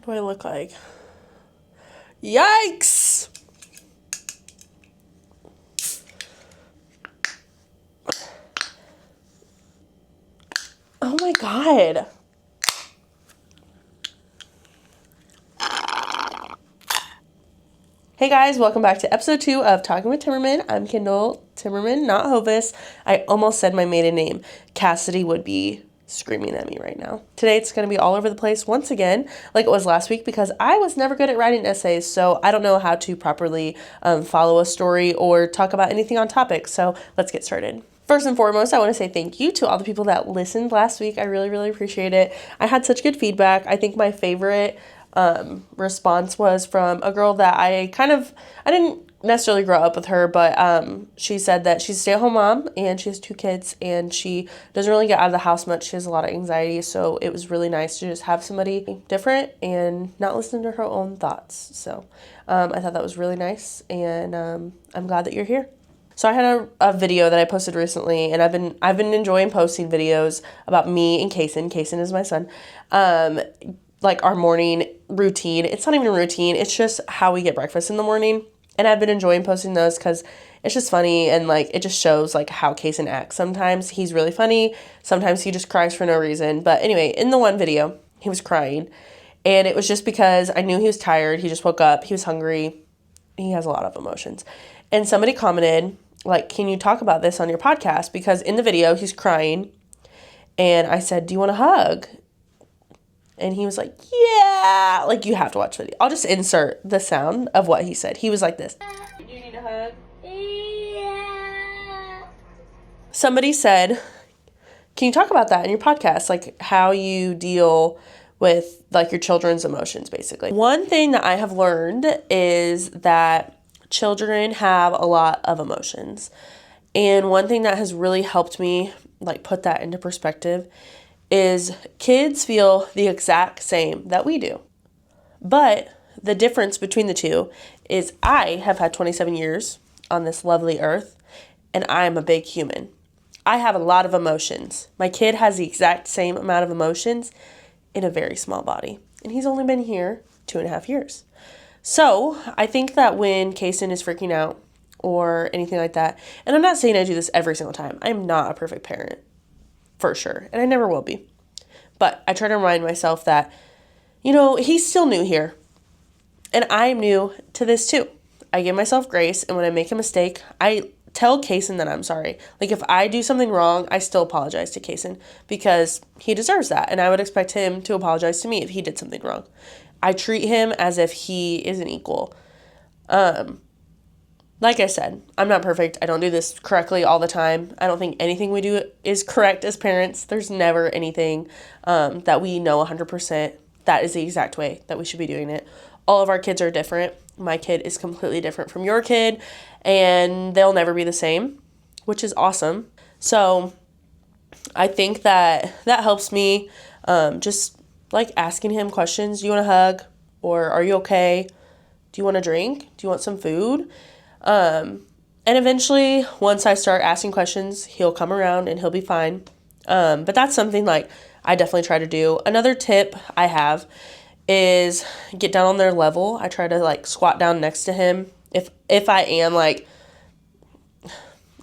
What do I look like? Yikes! Oh my God. Hey guys, welcome back to episode 2 of Talking with Timmerman. I'm Kendall Timmerman, not Hovis. I almost said my maiden name. Cassidy would be screaming at me right now. Today it's going to be all over the place once again, like it was last week, because I was never good at writing essays, so I don't know how to properly follow a story or talk about anything on topic. So let's get started. First and foremost, I want to say thank you to all the people that listened last week. I really, really appreciate it. I had such good feedback. I think my favorite response was from a girl that I didn't necessarily grow up with her, but she said that she's a stay-at-home mom and she has 2 kids and she doesn't really get out of the house much. She has a lot of anxiety, so it was really nice to just have somebody different and not listen to her own thoughts. So I thought that was really nice, and I'm glad that you're here. So I had a video that I posted recently, and I've been enjoying posting videos about me and Kason. Kason is my son. Like our morning routine. It's not even a routine. It's just how we get breakfast in the morning. And I've been enjoying posting those because it's just funny, and like it just shows like how Kason acts. Sometimes he's really funny. Sometimes he just cries for no reason. But anyway, in the one video, he was crying, and it was just because I knew he was tired. He just woke up. He was hungry. He has a lot of emotions. And somebody commented, like, can you talk about this on your podcast? Because in the video, he's crying. And I said, do you want a hug? And he was like, yeah. Like, you have to watch the video. I'll just insert the sound of what he said. He was like this. Do you need a hug? Yeah. Somebody said, can you talk about that in your podcast? Like, how you deal with, like, your children's emotions, basically. One thing that I have learned is that children have a lot of emotions. And one thing that has really helped me, like, put that into perspective is kids feel the exact same that we do. But the difference between the two is I have had 27 years on this lovely earth, and I am a big human. I have a lot of emotions. My kid has the exact same amount of emotions in a very small body. And he's only been here 2.5 years. So I think that when Kason is freaking out or anything like that, and I'm not saying I do this every single time. I'm not a perfect parent, for sure. And I never will be. But I try to remind myself that, you know, he's still new here. And I'm new to this too. I give myself grace. And when I make a mistake, I tell Kason that I'm sorry. Like, if I do something wrong, I still apologize to Kason because he deserves that. And I would expect him to apologize to me if he did something wrong. I treat him as if he is an equal. Like I said, I'm not perfect. I don't do this correctly all the time. I don't think anything we do is correct as parents. There's never anything that we know 100% that is the exact way that we should be doing it. All of our kids are different. My kid is completely different from your kid, and they'll never be the same, which is awesome. So I think that helps me just like asking him questions. Do you want a hug? Or are you okay? Do you want a drink? Do you want some food? And eventually, once I start asking questions, he'll come around and he'll be fine. But that's something like I definitely try to do. Another tip I have is get down on their level. I try to like squat down next to him. If I am like,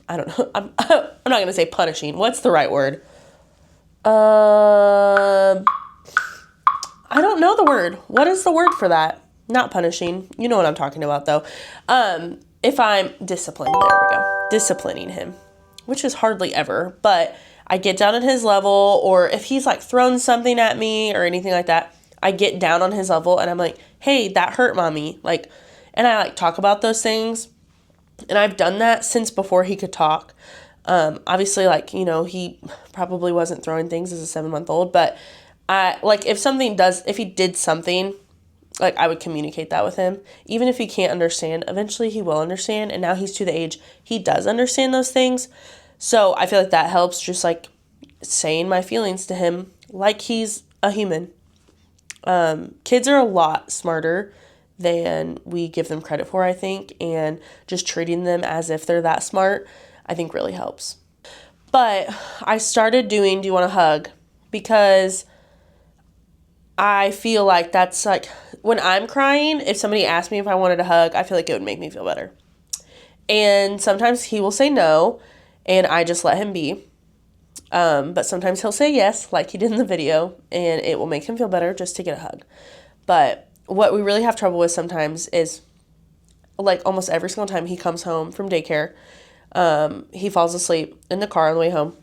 I don't know, I'm not going to say punishing. What's the right word? I don't know the word. What is the word for that? Not punishing. You know what I'm talking about though. If I'm disciplined, there we go, disciplining him, which is hardly ever, but I get down on his level, or if he's like thrown something at me or anything like that, I get down on his level and I'm like, hey, that hurt, mommy. Like, and I like talk about those things. And I've done that since before he could talk. Obviously, like, you know, he probably wasn't throwing things as a 7-month-old, but if he did something, like, I would communicate that with him. Even if he can't understand, eventually he will understand. And now he's to the age he does understand those things. So I feel like that helps, just like saying my feelings to him like he's a human. Kids are a lot smarter than we give them credit for, I think. And just treating them as if they're that smart, I think really helps. But I started doing Do You Want a Hug? Because I feel like that's like, when I'm crying, if somebody asked me if I wanted a hug, I feel like it would make me feel better. And sometimes he will say no, and I just let him be. But sometimes he'll say yes, like he did in the video, and it will make him feel better just to get a hug. But what we really have trouble with sometimes is, like, almost every single time he comes home from daycare, he falls asleep in the car on the way home.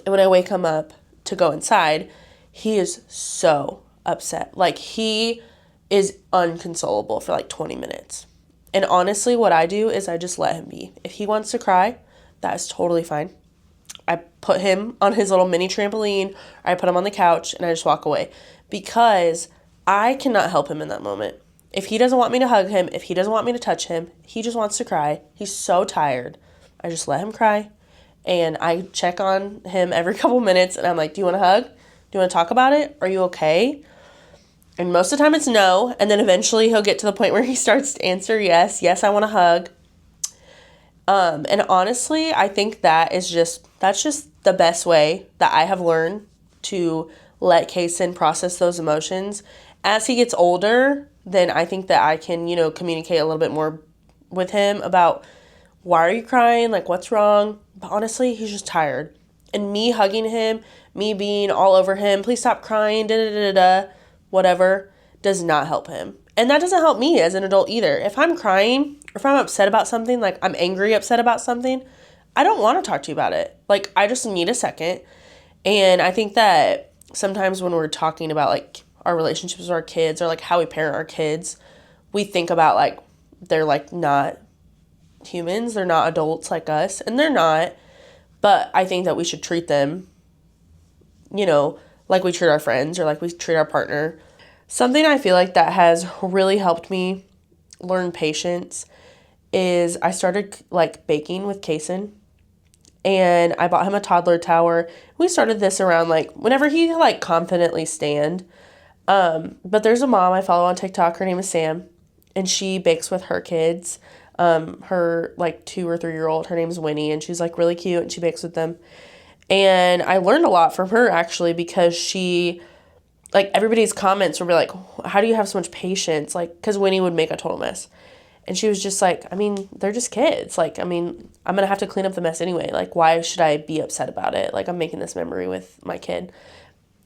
And when I wake him up to go inside, he is so upset. Like, he is unconsolable for like 20 minutes. And honestly, what I do is I just let him be. If he wants to cry, that is totally fine. I put him on his little mini trampoline, or I put him on the couch, and I just walk away. Because I cannot help him in that moment. If he doesn't want me to hug him, if he doesn't want me to touch him, he just wants to cry. He's so tired. I just let him cry. And I check on him every couple minutes, and I'm like, do you want a hug? Do you want to talk about it? Are you okay? And most of the time it's no. And then eventually he'll get to the point where he starts to answer yes. Yes, I want a hug. And honestly, I think that's just the best way that I have learned to let Kason process those emotions. As he gets older, then I think that I can, communicate a little bit more with him about, why are you crying? Like, what's wrong? But honestly, he's just tired. And me hugging him, me being all over him, please stop crying, whatever, does not help him. And that doesn't help me as an adult either. If I'm crying, or if I'm upset about something, like I'm angry, upset about something, I don't want to talk to you about it. Like, I just need a second. And I think that sometimes when we're talking about like our relationships with our kids, or like how we parent our kids, we think about like they're like not humans, they're not adults like us, and they're not. But I think that we should treat them, like we treat our friends, or like we treat our partner. Something I feel like that has really helped me learn patience is I started like baking with Kason, and I bought him a toddler tower. We started this around like whenever he like confidently stand. But there's a mom I follow on TikTok. Her name is Sam, and she bakes with her kids. Her like 2 or 3-year-old, her name is Winnie, and she's like really cute, and she bakes with them. And I learned a lot from her actually, because she, like, everybody's comments would be like, how do you have so much patience? Like, because Winnie would make a total mess. And she was just like, I mean, they're just kids. Like, I mean, I'm going to have to clean up the mess anyway. Like, why should I be upset about it? Like, I'm making this memory with my kid.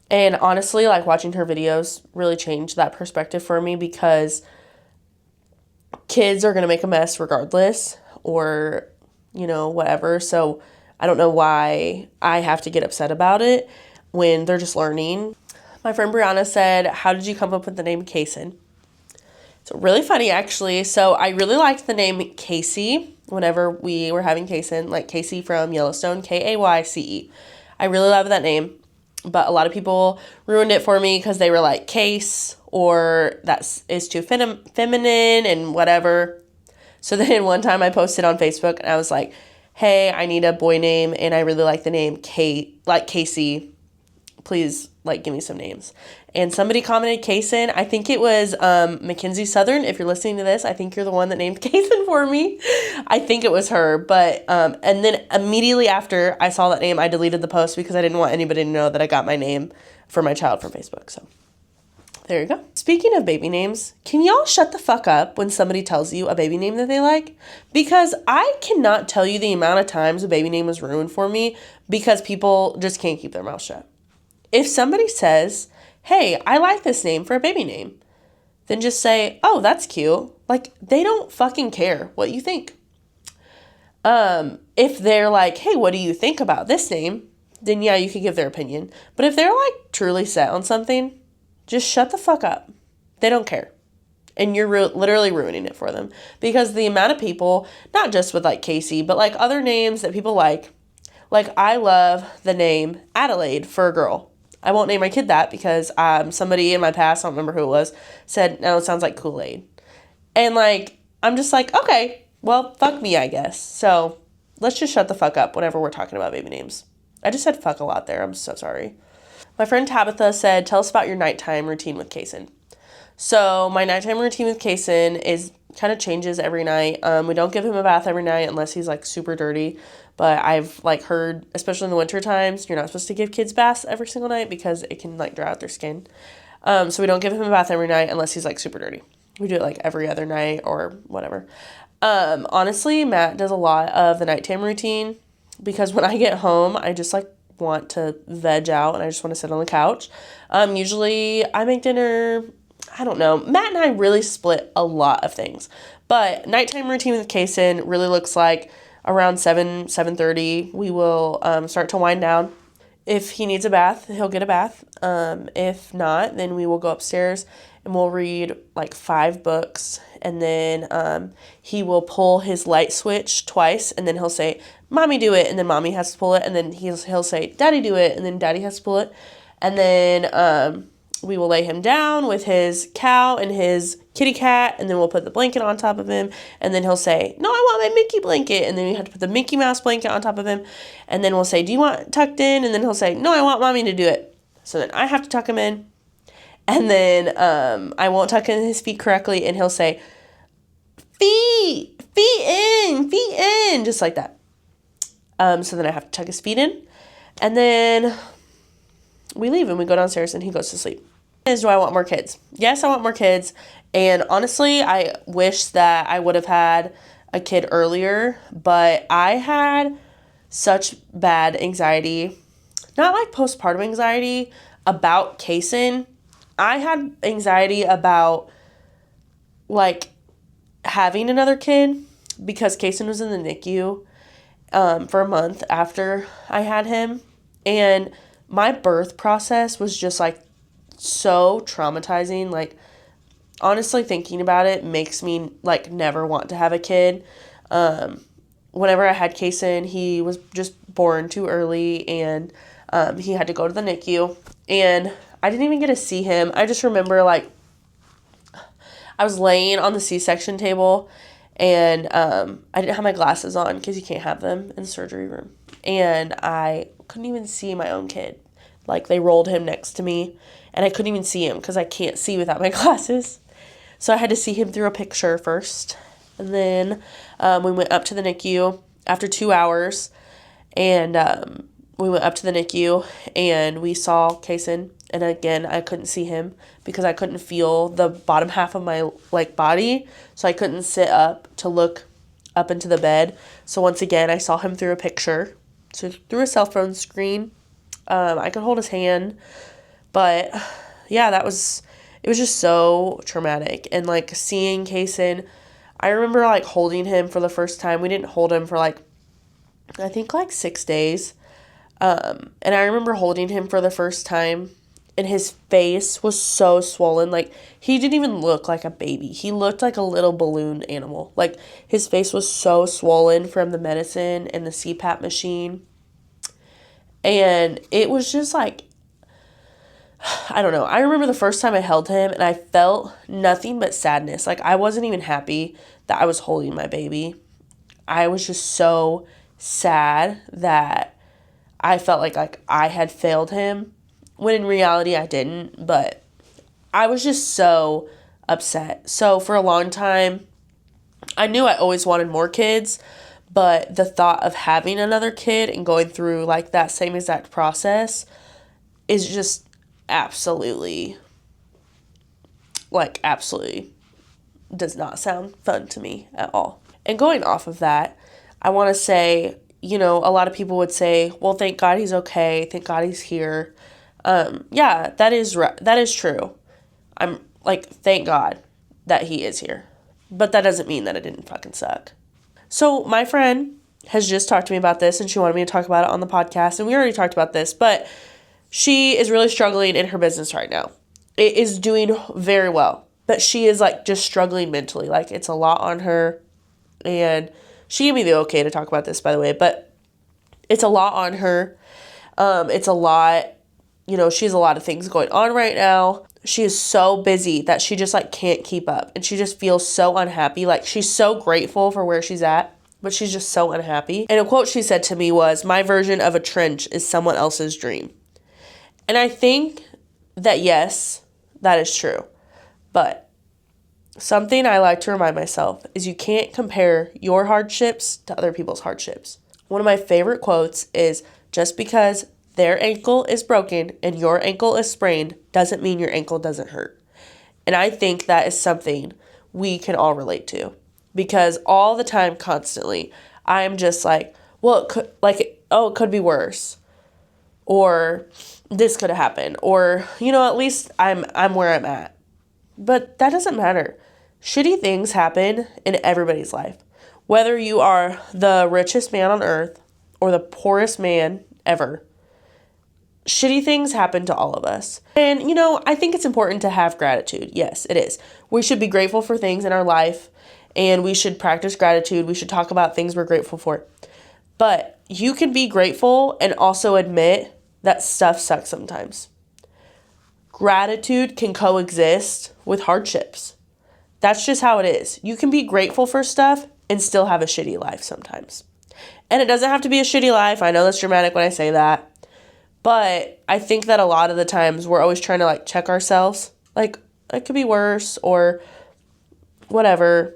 And honestly, like, watching her videos really changed that perspective for me, because kids are going to make a mess regardless, or, whatever. So I don't know why I have to get upset about it when they're just learning. My friend Brianna said, how did you come up with the name Kason? It's really funny, actually. So I really liked the name Casey whenever we were having Kason, like Casey from Yellowstone, Kayce. I really love that name, but a lot of people ruined it for me because they were like Case, or that is too feminine and whatever. So then one time I posted on Facebook and I was like, hey, I need a boy name and I really like the name Casey. Please, like, give me some names. And somebody commented Kason. I think it was Mackenzie Southern. If you're listening to this, I think you're the one that named Kason for me. I think it was her. But and then immediately after I saw that name, I deleted the post because I didn't want anybody to know that I got my name for my child from Facebook. So there you go. Speaking of baby names, can y'all shut the fuck up when somebody tells you a baby name that they like? Because I cannot tell you the amount of times a baby name was ruined for me because people just can't keep their mouth shut. If somebody says, hey, I like this name for a baby name, then just say, oh, that's cute. Like, they don't fucking care what you think. If they're like, hey, what do you think about this name? Then yeah, you could give their opinion. But if they're like truly set on something, just shut the fuck up. They don't care. And you're literally ruining it for them. Because the amount of people, not just with like Casey, but like other names that people like I love the name Adelaide for a girl. I won't name my kid that because somebody in my past, I don't remember who it was, said, no, it sounds like Kool-Aid. And like, I'm just like, okay, well, fuck me, I guess. So let's just shut the fuck up whenever we're talking about baby names. I just said fuck a lot there. I'm so sorry. My friend Tabitha said, tell us about your nighttime routine with Kason. So my nighttime routine with Kason is kind of changes every night. We don't give him a bath every night unless he's like super dirty. But I've like heard, especially in the winter times, you're not supposed to give kids baths every single night because it can like dry out their skin. So we don't give him a bath every night unless he's like super dirty. We do it like every other night or whatever. Honestly, Matt does a lot of the nighttime routine because when I get home, I just like want to veg out and I just want to sit on the couch. Usually I make dinner. I don't know. Matt and I really split a lot of things, but nighttime routine with Kason really looks like around 7:30. We will start to wind down. If he needs a bath, he'll get a bath. If not, then we will go upstairs and we'll read like 5 books. And then he will pull his light switch twice. And then he'll say, Mommy, do it. And then Mommy has to pull it. And then he'll say, Daddy, do it. And then Daddy has to pull it. And then we will lay him down with his cow and his kitty cat, and then we'll put the blanket on top of him, and then he'll say, no, I want my Mickey blanket, and then we have to put the Mickey Mouse blanket on top of him, and then we'll say, do you want it tucked in? And then he'll say, no, I want Mommy to do it. So then I have to tuck him in, and then I won't tuck in his feet correctly, and he'll say, feet in, just like that. So then I have to tuck his feet in, and then we leave and we go downstairs and he goes to sleep. Do I want more kids? Yes, I want more kids. And honestly, I wish that I would have had a kid earlier, but I had such bad anxiety, not like postpartum anxiety, about Kason. I had anxiety about like having another kid because Kason was in the NICU for a month after I had him. And my birth process was just like so traumatizing. Like, honestly, thinking about it makes me like never want to have a kid. Whenever I had Kason, he was just born too early, and he had to go to the NICU, and I didn't even get to see him. I just remember like I was laying on the C-section table, and I didn't have my glasses on because you can't have them in the surgery room, and I couldn't even see my own kid. Like, they rolled him next to me, and I couldn't even see him because I can't see without my glasses. So I had to see him through a picture first. And then we went up to the NICU after 2 hours, and we went up to the NICU, and we saw Kason. And again, I couldn't see him because I couldn't feel the bottom half of my like body, so I couldn't sit up to look up into the bed. So once again, I saw him through a picture, so through a cell phone screen. I could hold his hand, but yeah, it was just so traumatic. And like seeing Kason, I remember like holding him for the first time. We didn't hold him for like, I think like 6 days. And I remember holding him for the first time, and his face was so swollen. Like, he didn't even look like a baby. He looked like a little balloon animal. Like, his face was so swollen from the medicine and the CPAP machine. And it was just like, I don't know. I remember the first time I held him and I felt nothing but sadness. Like, I wasn't even happy that I was holding my baby. I was just so sad that I felt like I had failed him, when in reality I didn't. But I was just so upset. So for a long time, I knew I always wanted more kids. But the thought of having another kid and going through like that same exact process is just absolutely does not sound fun to me at all. And going off of that, I want to say, a lot of people would say, well, thank God he's okay. Thank God he's here. Yeah, that is true. I'm like, thank God that he is here. But that doesn't mean that it didn't fucking suck. So my friend has just talked to me about this, and she wanted me to talk about it on the podcast, and we already talked about this, but she is really struggling in her business right now. It is doing very well, but she is like just struggling mentally. Like, it's a lot on her, and she gave me the okay to talk about this, by the way, but it's a lot on her. It's a lot, she has a lot of things going on right now. She is so busy that she just like can't keep up, and she just feels so unhappy. Like, she's so grateful for where she's at, but she's just so unhappy. And a quote she said to me was, "My version of a trench is someone else's dream." And I think that, yes, that is true. But something I like to remind myself is you can't compare your hardships to other people's hardships. One of my favorite quotes is, just because their ankle is broken and your ankle is sprained doesn't mean your ankle doesn't hurt. And I think that is something we can all relate to, because all the time, constantly, I'm just like, well, it could be worse, or this could have happened, or, at least I'm where I'm at. But that doesn't matter. Shitty things happen in everybody's life. Whether you are the richest man on earth or the poorest man ever, shitty things happen to all of us. And, I think it's important to have gratitude. Yes, it is. We should be grateful for things in our life, and we should practice gratitude. We should talk about things we're grateful for. But you can be grateful and also admit that stuff sucks sometimes. Gratitude can coexist with hardships. That's just how it is. You can be grateful for stuff and still have a shitty life sometimes. And it doesn't have to be a shitty life. I know that's dramatic when I say that. But I think that a lot of the times we're always trying to check ourselves. It could be worse or whatever.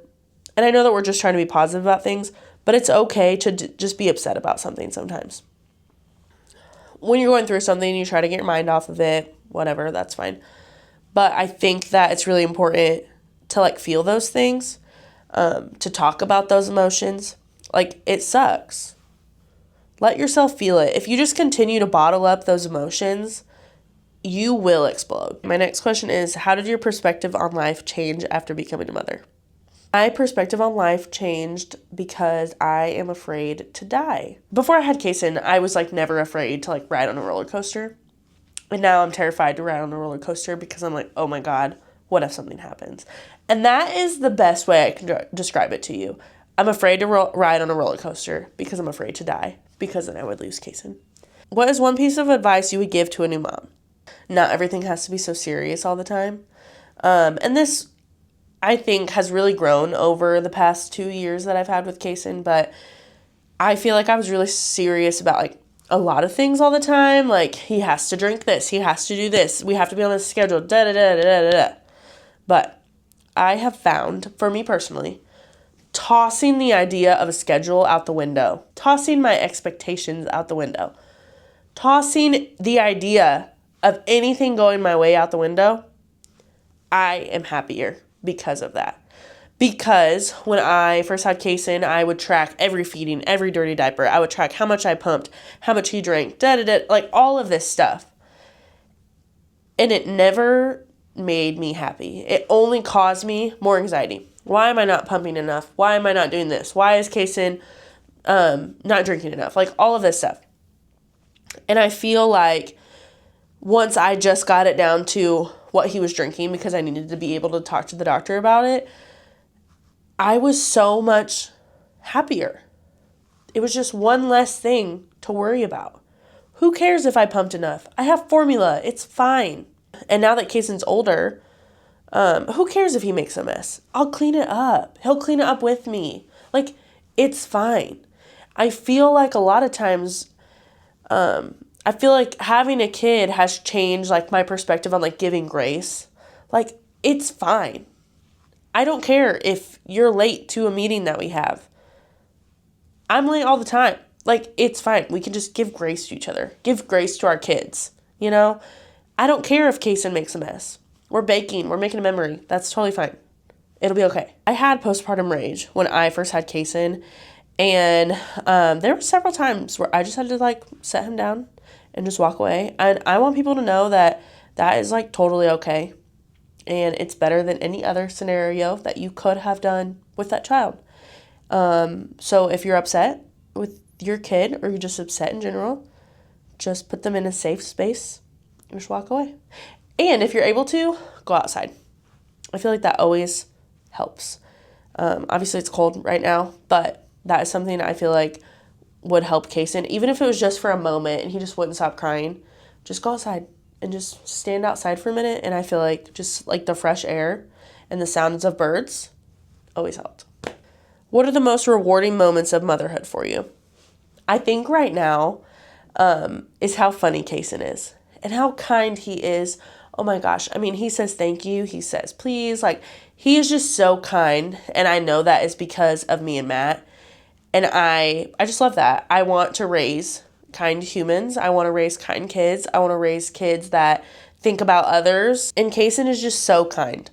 And I know that we're just trying to be positive about things, but it's okay to just be upset about something sometimes. When you're going through something, you try to get your mind off of it, whatever, that's fine. But I think that it's really important to feel those things, to talk about those emotions. It sucks. Let yourself feel it. If you just continue to bottle up those emotions, you will explode. My next question is, how did your perspective on life change after becoming a mother? My perspective on life changed because I am afraid to die. Before I had Kason, I was never afraid to ride on a roller coaster. And now I'm terrified to ride on a roller coaster because I'm like, oh my God, what if something happens? And that is the best way I can describe it to you. I'm afraid to ride on a roller coaster because I'm afraid to die, because then I would lose Kason. What is one piece of advice you would give to a new mom? Not everything has to be so serious all the time. And this, I think, has really grown over the past 2 years that I've had with Kason, but I feel like I was really serious about a lot of things all the time. He has to drink this, he has to do this, we have to be on this schedule, da da da da da da. But I have found, for me personally, tossing the idea of a schedule out the window, tossing my expectations out the window, tossing the idea of anything going my way out the window, I am happier because of that. Because when I first had Kason, I would track every feeding, every dirty diaper. I would track how much I pumped, how much he drank, all of this stuff. And it never made me happy. It only caused me more anxiety. Why am I not pumping enough? Why am I not doing this? Why is Kason not drinking enough? All of this stuff. And I feel like once I just got it down to what he was drinking, because I needed to be able to talk to the doctor about it, I was so much happier. It was just one less thing to worry about. Who cares if I pumped enough? I have formula. It's fine. And now that Kason's older, who cares if he makes a mess? I'll clean it up. He'll clean it up with me. It's fine. I feel like a lot of times, I feel like having a kid has changed my perspective on giving grace. It's fine. I don't care if you're late to a meeting that we have. I'm late all the time. It's fine. We can just give grace to each other. Give grace to our kids, I don't care if Kason makes a mess. We're baking. We're making a memory. That's totally fine. It'll be okay. I had postpartum rage when I first had Kason. And there were several times where I just had to set him down and just walk away. And I want people to know that that is totally okay. And it's better than any other scenario that you could have done with that child. So if you're upset with your kid, or you're just upset in general, just put them in a safe space and just walk away. And if you're able to, go outside. I feel like that always helps. Obviously it's cold right now, but that is something I feel like would help Kason. Even if it was just for a moment and he just wouldn't stop crying, just go outside and just stand outside for a minute. And I feel like just the fresh air and the sounds of birds always helped. What are the most rewarding moments of motherhood for you? I think right now is how funny Kason is and how kind he is. Oh my gosh. I mean, he says thank you. He says please. He is just so kind. And I know that is because of me and Matt. And I just love that. I want to raise kind humans. I want to raise kind kids. I want to raise kids that think about others. And Kaysen is just so kind.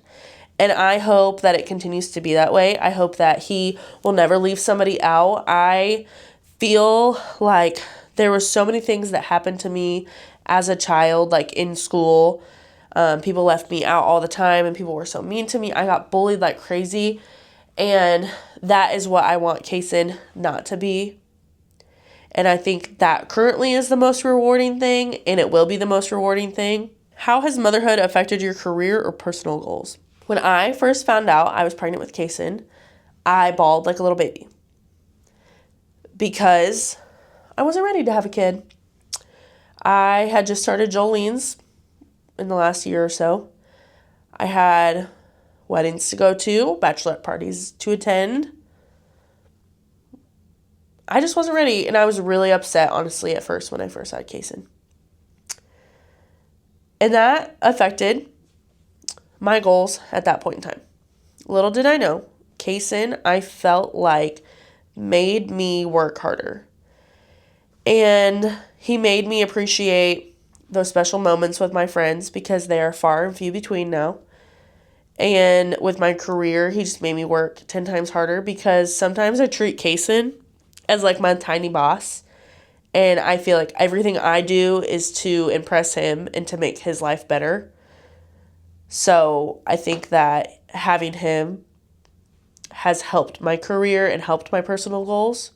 And I hope that it continues to be that way. I hope that he will never leave somebody out. I feel like there were so many things that happened to me as a child, like in school. People left me out all the time and people were so mean to me. I got bullied like crazy. And that is what I want Kaysen not to be. And I think that currently is the most rewarding thing, and it will be the most rewarding thing. How has motherhood affected your career or personal goals? When I first found out I was pregnant with Kaysen, I bawled like a little baby because I wasn't ready to have a kid. I had just started Jolene's in the last year or so. I had weddings to go to, bachelorette parties to attend. I just wasn't ready, and I was really upset, honestly, at first when I first had Kaysen. And that affected my goals at that point in time. Little did I know, Kaysen, I felt like, made me work harder. And he made me appreciate those special moments with my friends because they are far and few between now. And with my career, he just made me work 10 times harder because sometimes I treat Kaysen as like my tiny boss. And I feel like everything I do is to impress him and to make his life better. So I think that having him has helped my career and helped my personal goals.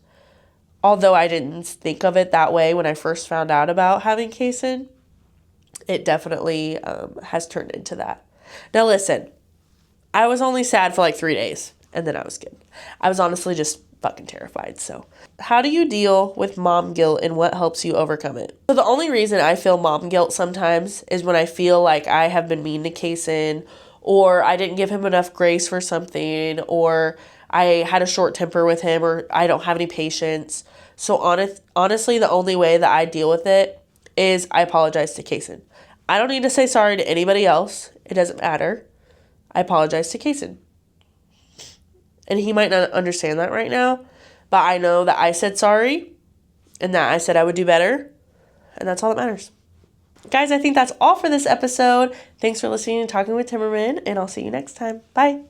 Although I didn't think of it that way when I first found out about having Kaysen, it definitely has turned into that. Now listen, I was only sad for like 3 days, and then I was good. I was honestly just fucking terrified. So how do you deal with mom guilt, and what helps you overcome it? So the only reason I feel mom guilt sometimes is when I feel like I have been mean to Kaysen, or I didn't give him enough grace for something, or I had a short temper with him, or I don't have any patience. So honestly, the only way that I deal with it is I apologize to Kaysen. I don't need to say sorry to anybody else. It doesn't matter. I apologize to Kaysen. And he might not understand that right now, but I know that I said sorry and that I said I would do better, and that's all that matters. Guys, I think that's all for this episode. Thanks for listening and talking with Timmerman, and I'll see you next time. Bye.